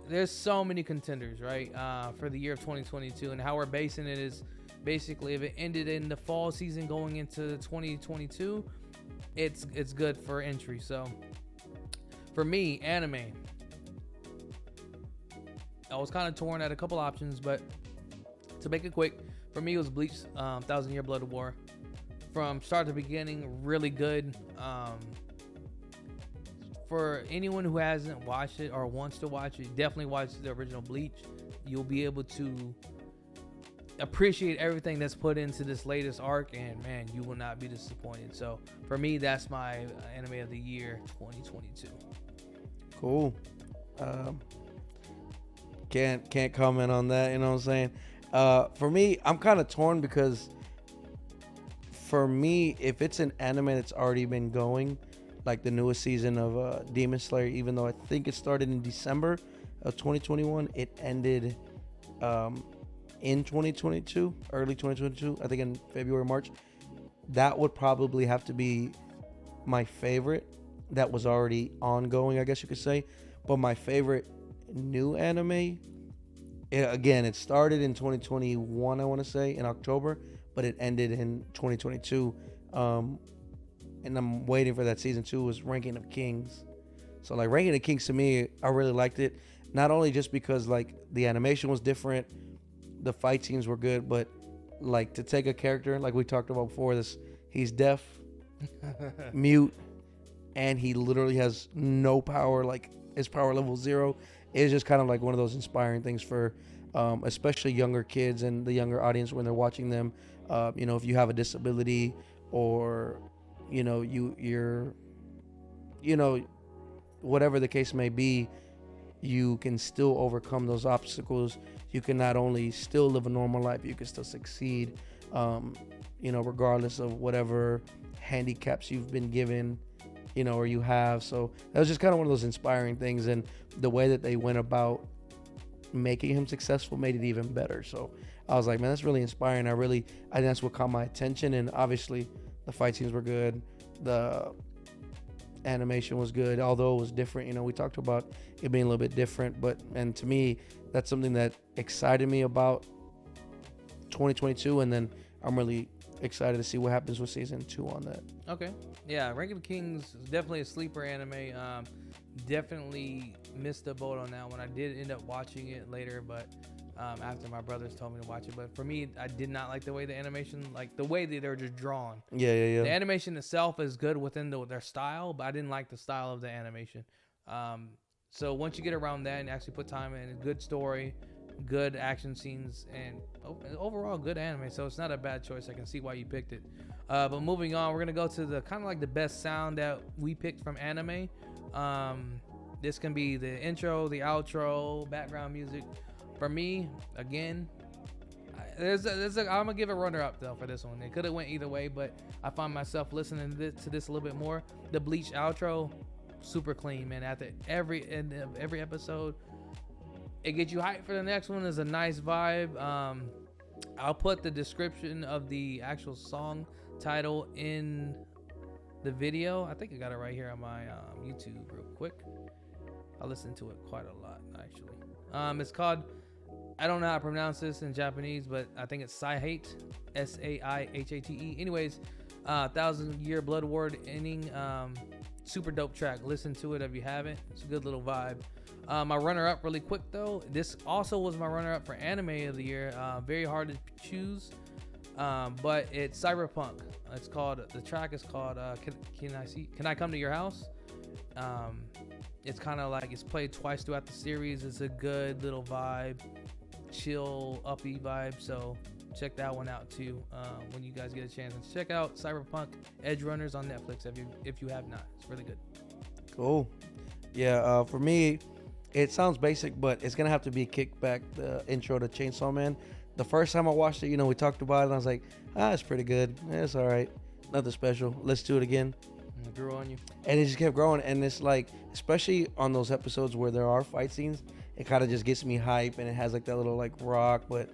there's so many contenders, right? For the year of 2022, and how we're basing it is basically if it ended in the fall season going into 2022, it's good for entry. So for me, anime, I was kind of torn at a couple options, but to make it quick, for me it was Bleach, 1,000 Year Blood War. From start to beginning, really good. For anyone who hasn't watched it or wants to watch it, definitely watch the original Bleach. You'll be able to appreciate everything that's put into this latest arc, and man, you will not be disappointed. So for me, that's my anime of the year 2022.
Cool. Can't comment on that. You know what I'm saying? For me, I'm kind of torn because for me, if it's an anime that's already been going, like the newest season of Demon Slayer, even though I think it started in December of 2021, it ended in 2022, early 2022, I think in February, March. That would probably have to be my favorite that was already ongoing, I guess you could say. But my favorite new anime, it started in 2021, I want to say, in October, but it ended in 2022. And I'm waiting for that season 2, was Ranking of Kings. So like Ranking of Kings, to me, I really liked it. Not only just because like the animation was different, the fight scenes were good, but like to take a character like we talked about before, he's deaf, mute, and he literally has no power, like his power level 0. It's just kind of like one of those inspiring things for especially younger kids and the younger audience when they're watching them. If you have a disability or you're whatever the case may be, you can still overcome those obstacles. You can not only still live a normal life, you can still succeed, regardless of whatever handicaps you've been given, or you have. So that was just kind of one of those inspiring things, and the way that they went about making him successful made it even better. So I was like, man, that's really inspiring. I think that's what caught my attention. And obviously the fight scenes were good. The animation was good, although it was different. We talked about it being a little bit different, and to me, that's something that excited me about 2022. And then I'm really excited to see what happens with season 2 on that.
Okay. Yeah, Ranking of Kings is definitely a sleeper anime. Definitely missed the boat on that one. I did end up watching it later, but after my brothers told me to watch it. But for me, I did not like the way the animation, like the way that they're just drawn.
Yeah.
The animation itself is good within their style, but I didn't like the style of the animation. So once you get around that and actually put time in, a good story, good action scenes, and overall good anime. So it's not a bad choice. I can see why you picked it. But moving on, we're gonna go to the kind of like the best sound that we picked from anime. This can be the intro, the outro, background music. For me, again, I'm gonna give a runner-up though for this one. It could have went either way, but I find myself listening to this a little bit more. The Bleach outro, super clean, man. At the end of every episode, it gets you hyped for the next one. Is a nice vibe. I'll put the description of the actual song title in the video. I think I got it right here on my YouTube real quick. I listen to it quite a lot, actually. It's called, I don't know how to pronounce this in Japanese, but I think it's Saihate, Saihate. Anyways, 1,000-Year Blood Ward Ending. Super dope track. Listen to it if you haven't. It's a good little vibe. My runner-up really quick, though. This also was my runner-up for Anime of the Year. Very hard to choose, but it's Cyberpunk. The track is called Can I Come to Your House? It's kind of like it's played twice throughout the series. It's a good little vibe, chill, uppy vibe. So check that one out too when you guys get a chance. And check out Cyberpunk Edge Runners on Netflix if you have not. It's really good.
Cool. Yeah, for me, it sounds basic, but it's gonna have to be Kickback, the intro to Chainsaw Man. The first time I watched it, we talked about it, and I was like, it's pretty good. It's all right. Nothing special. Let's do it again.
It grew on you.
And it just kept growing. And it's like, especially on those episodes where there are fight scenes, it kind of just gets me hype, and it has like that little like rock, but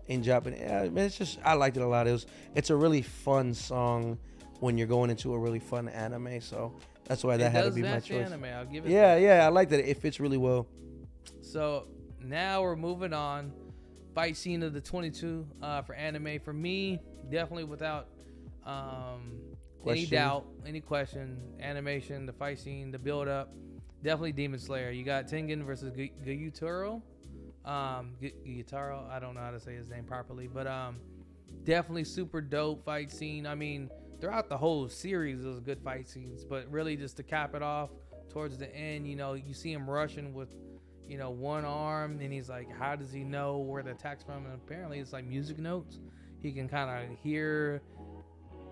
in Japanese, it's just, I liked it a lot. It's a really fun song when you're going into a really fun anime. So that's why that had to be my choice.
Anime, I'll give it
yeah, I like that. It fits really well.
So now we're moving on. Fight scene of the 22 for anime. For me, definitely without any doubt, any question, animation, the fight scene, the build up, definitely Demon Slayer. You got Tengen versus Gyutaro. Gyutaro, I don't know how to say his name properly, but definitely super dope fight scene. I mean, throughout the whole series, there was good fight scenes, but really just to cap it off towards the end, you see him rushing with, one arm, and he's like, how does he know where the attack's from? And apparently it's like music notes. He can kind of hear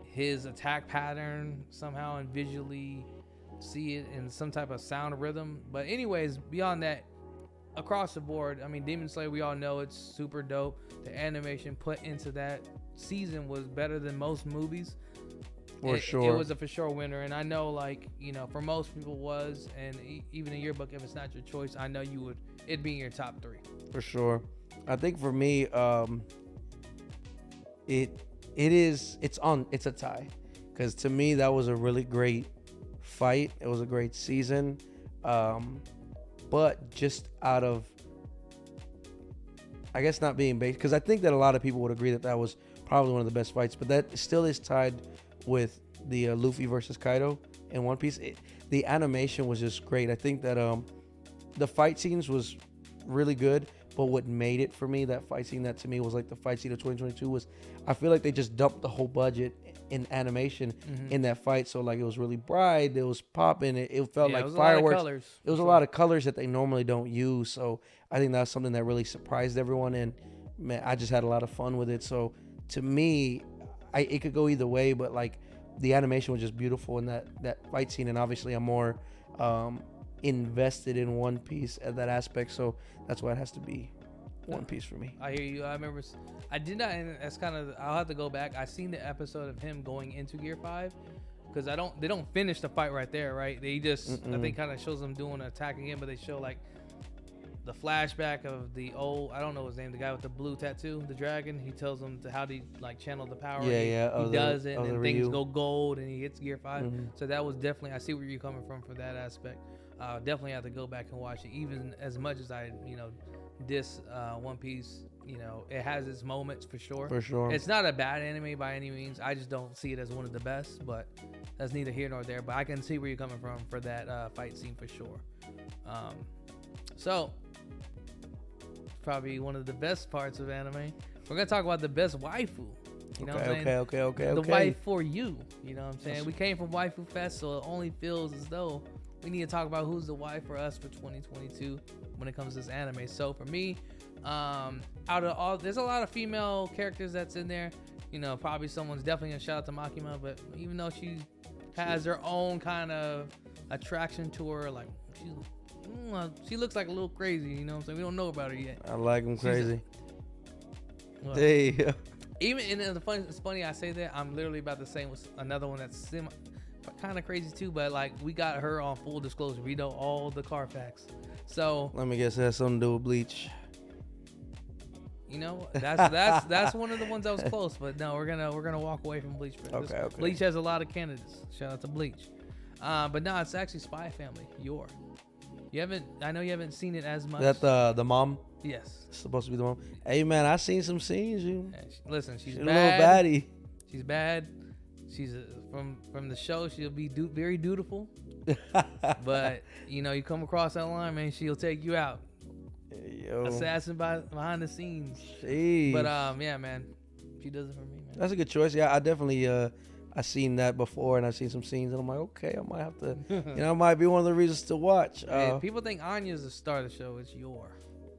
his attack pattern somehow and visually see it in some type of sound rhythm. But anyways, beyond that, across the board, I mean, Demon Slayer, we all know it's super dope. The animation put into that season was better than most movies.
For sure.
It was a for sure winner. And I know, for most people was, and even in your book, if it's not your choice, I know it'd be in your top 3.
For sure. I think for me, it's a tie. Because to me, that was a really great fight. It was a great season. But just out of, I guess, not being based, because I think that a lot of people would agree that was probably one of the best fights, but that still is tied with the Luffy versus Kaido in One Piece. The animation was just great. I think that the fight scenes was really good, but what made it for me, that fight scene that to me was like the fight scene of 2022, was I feel like they just dumped the whole budget in animation in that fight. So like it was really bright, it was popping, it felt like fireworks. It was a lot of colors that they normally don't use. So I think that's something that really surprised everyone, and man, I just had a lot of fun with it. So to me, it could go either way, but like the animation was just beautiful in that fight scene, and obviously I'm more invested in One Piece at that aspect, so that's why it has to be One Piece for me.
I hear you. I remember I did not, and that's kind of, I'll have to go back. I seen the episode of him going into Gear 5, because they don't finish the fight right there, right? They just I think kind of shows them doing an attack again, but they show like the flashback of the old, I don't know his name, the guy with the blue tattoo, the dragon. He tells them how to like channel the power. He does it, and things go gold, and he hits Gear 5. So that was definitely, I see where you're coming from for that aspect. Definitely have to go back and watch it. Even as much as I, diss One Piece, it has its moments for sure.
For sure.
It's not a bad anime by any means. I just don't see it as one of the best, but that's neither here nor there. But I can see where you're coming from for that fight scene for sure. So probably one of the best parts of anime. We're gonna talk about the best waifu. You know what I'm saying?
Okay.
The wife for you. You know what I'm saying? We came from Waifu Fest, so it only feels as though we need to talk about who's the wife for us for 2022 when it comes to this anime. So for me, out of all, there's a lot of female characters that's in there. Probably someone's definitely gonna shout out to Makima, but even though she has her own kind of attraction to her. Like she looks like a little crazy. You know what I'm saying? We don't know about her yet.
I like them crazy.
Well,
Hey.
even and it's funny I say that. I'm literally about the same with another one that's kind of crazy too. But like we got her on full disclosure. We know all the Carfax. So
Let me guess, it has something to do with Bleach.
you know that's one of the ones that was close. But no, we're gonna walk away from Bleach.
Okay.
Bleach has a lot of candidates. Shout out to Bleach. But no, it's actually Spy Family. I know you haven't seen it as much.
Is that the mom?
Yes.
It's supposed to be the mom. Hey man, I seen some scenes.
Listen, she's
She's a
bad.
little baddie.
She's bad. She's from the show. She'll be very dutiful. But you know, you come across that line, man, she'll take you out.
Yo.
Assassin behind the scenes.
Jeez.
But yeah, man, she does it for me, man.
That's a good choice. Yeah, I definitely I seen that before, and I've seen some scenes, and I'm like, okay, I might have to. It might be one of the reasons to watch.
Man, people think Anya's the star of the show. It's Yor.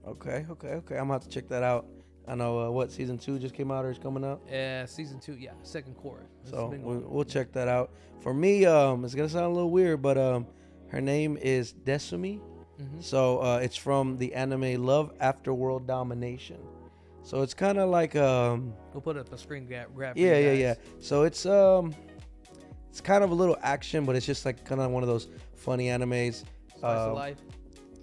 Okay. I'm gonna have to check that out. I know what season 2 just came out or is coming out.
Yeah, season 2. Yeah, second quarter.
So we'll check that out. For me, it's gonna sound a little weird, but her name is Desumi.
Mm-hmm.
So it's from the anime Love After World Domination. So it's kind of like
we'll put up a screen grab. For you
yeah.
guys.
So it's kind of a little action, but it's just like kind of one of those funny animes.
Slice of life.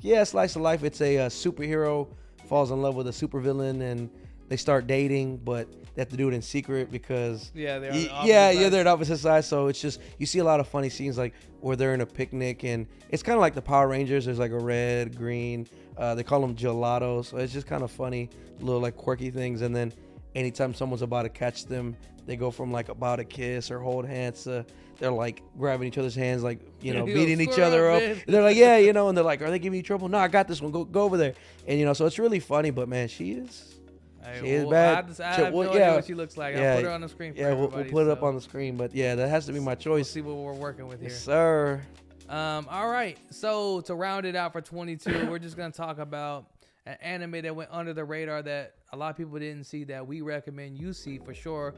Yeah, slice of life. It's a superhero falls in love with a supervillain, and they start dating, but they have to do it in secret because
Yeah, they're
they're on opposite sides. So it's just you see a lot of funny scenes like where they're in a picnic, and it's kind of like the Power Rangers. There's like a red, green. They call them gelato, so it's just kind of funny, little like quirky things. And then anytime someone's about to catch them, they go from like about to kiss or hold hands to they're like grabbing each other's hands, like beating each other up. And they're like, yeah, and they're like, are they giving you trouble? No, I got this one. Go over there. And so it's really funny. But man, she is bad.
I have no idea what she looks like. I'll put her on the screen for
we'll
everybody.
put it up on the screen. But yeah, that has to be my
We'll
choice.
see what we're working with here.
Yes, sir.
All right. So to round it out for 22, we're just gonna talk about an anime that went under the radar that a lot of people didn't see that we recommend you see for sure.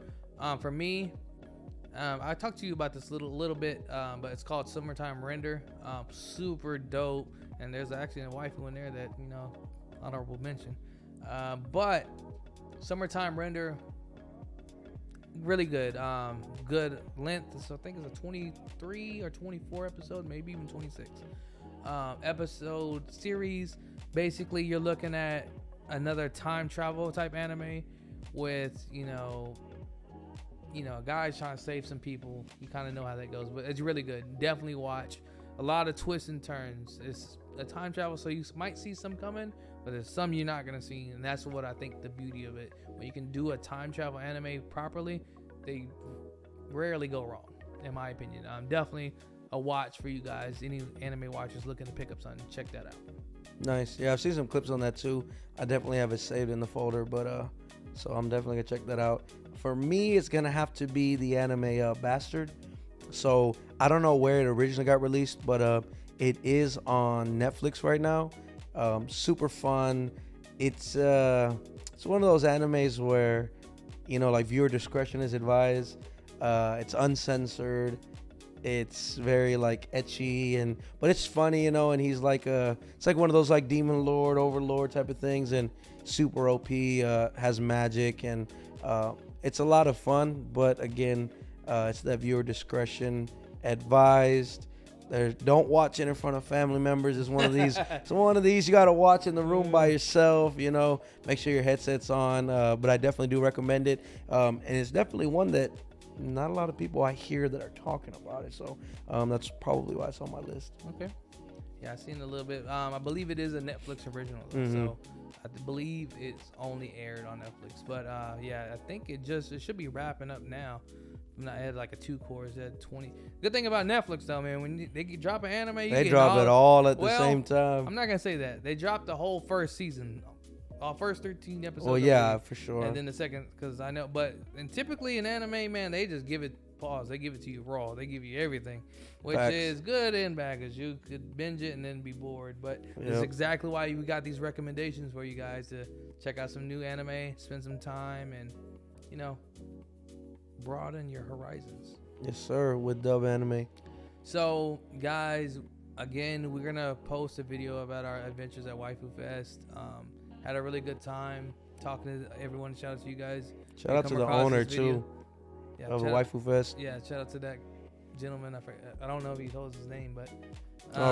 For me, I talked to you about this little bit, but it's called Summertime Render. Super dope, and there's actually a waifu in there that honorable mention. But Summertime Render, really good. Good length. So I think it's a 23 or 24 episode, maybe even 26 episode series. Basically, you're looking at another time travel type anime with a guy's trying to save some people. You kind of know how that goes, but it's really good. Definitely watch. A lot of twists and turns. It's a time travel, so you might see some coming, but there's some you're not gonna see, and that's what I think the beauty of it. When you can do a time travel anime properly, they rarely go wrong, in my opinion. Definitely a watch for you guys. Any anime watchers looking to pick up something, check that out.
Nice. Yeah, I've seen some clips on that too. I definitely have it saved in the folder, but so I'm definitely gonna check that out. For me, it's gonna have to be the anime Bastard. So I don't know where it originally got released, but it is on Netflix right now. Super fun. It's one of those animes where like viewer discretion is advised. It's uncensored. It's very like ecchi but it's funny, and he's like it's like one of those like demon lord, overlord type of things, and super OP, has magic, and it's a lot of fun, but again, it's that viewer discretion advised. Don't watch it in front of family members. It's one of these. It's one of these you gotta watch in the room by yourself. Make sure your headset's on. But I definitely do recommend it, and it's definitely one that not a lot of people I hear that are talking about it. So that's probably why it's on my list.
Okay. Yeah, I've seen a little bit. I believe it is a Netflix original, so I believe it's only aired on Netflix. But yeah, I think it should be wrapping up now. I had like a 2 course at 20. Good thing about Netflix though, man, when they drop an anime,
they drop it all at the same time.
I'm not gonna say that they dropped the whole first season, first 13 episodes.
Well, yeah, for sure.
And then the second, because I know, and typically in anime, man, they just give it pause. They give it to you raw. They give you everything, which
Facts.
is good and bad, because you could binge it and then be bored. But that's exactly why we got these recommendations for you guys to check out some new anime, spend some time, and broaden your horizons.
Yes, sir. With Dub Anime.
So, guys, again, we're gonna post a video about our adventures at Waifu Fest. Had a really good time talking to everyone. Shout out to you guys.
Shout out to the owner too of the Waifu Fest.
Yeah, shout out to that gentleman. I don't know if he told us his name, but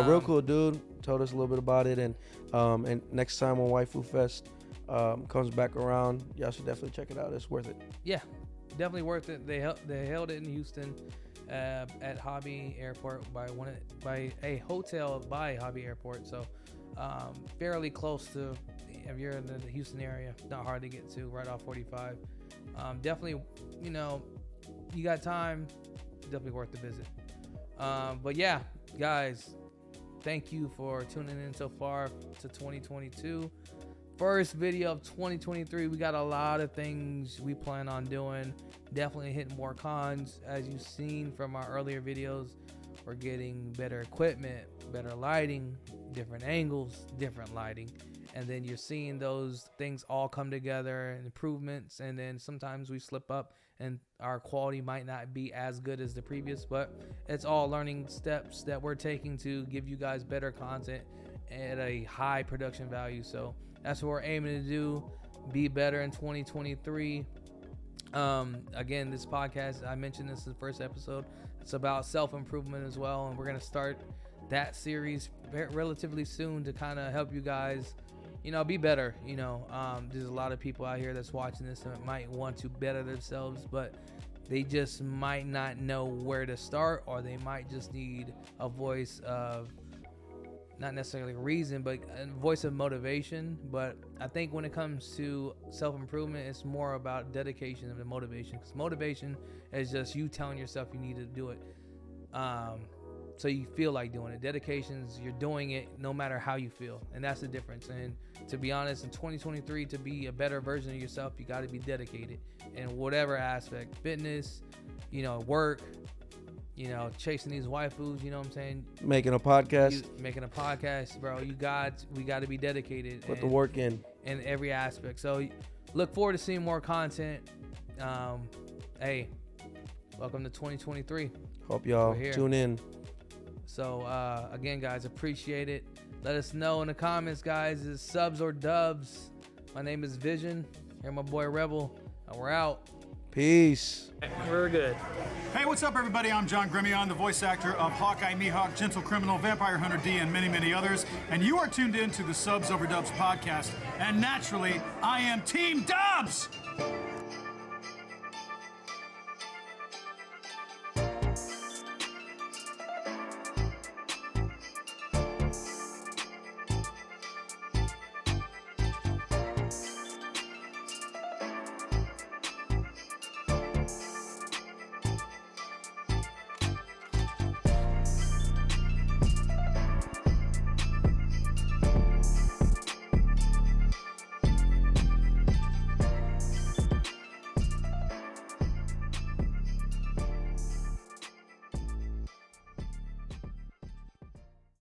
real cool dude. Told us a little bit about it, and next time when Waifu Fest comes back around, y'all should definitely check it out. It's worth it.
Yeah, definitely worth it. They held it in Houston at Hobby Airport by a hotel by Hobby Airport, so fairly close to, if you're in the Houston area, not hard to get to, right off 45. Definitely, you got time, definitely worth the visit. But yeah, guys, thank you for tuning in so far to 2022. First video of 2023. We got a lot of things we plan on doing. Definitely hitting more cons. As you've seen from our earlier videos, we're getting better equipment, better lighting, different angles, different lighting. And then you're seeing those things all come together and improvements. And then sometimes we slip up and our quality might not be as good as the previous, but it's all learning steps that we're taking to give you guys better content at a high production value. So that's what we're aiming to do, be better in 2023. Again, this podcast, I mentioned this in the first episode, it's about self-improvement as well, and we're going to start that series relatively soon to kind of help you guys, be better. There's a lot of people out here that's watching this and might want to better themselves, but they just might not know where to start, or they might just need a voice of, not necessarily reason, but a voice of motivation. But I think when it comes to self-improvement, it's more about dedication and motivation, because motivation is just you telling yourself you need to do it, so you feel like doing it. Dedication is you're doing it no matter how you feel, and that's the difference. And to be honest, in 2023, to be a better version of yourself, you got to be dedicated in whatever aspect: fitness, work, chasing these waifus, you know what I'm saying?
Making a podcast,
bro. We got to be dedicated.
Put the work in
every aspect. So look forward to seeing more content. Hey, welcome to 2023.
Hope y'all tune in.
So again, guys, appreciate it. Let us know in the comments, guys. Is it subs or dubs? My name is Vision. Here, my boy Rebel, and we're out.
Peace.
We're good.
Hey, what's up, everybody? I'm John Grimion, the voice actor of Hawkeye, Mihawk, Gentle Criminal, Vampire Hunter D, and many, many others. And you are tuned in to the Subs Over Dubs podcast. And naturally, I am Team Dubs!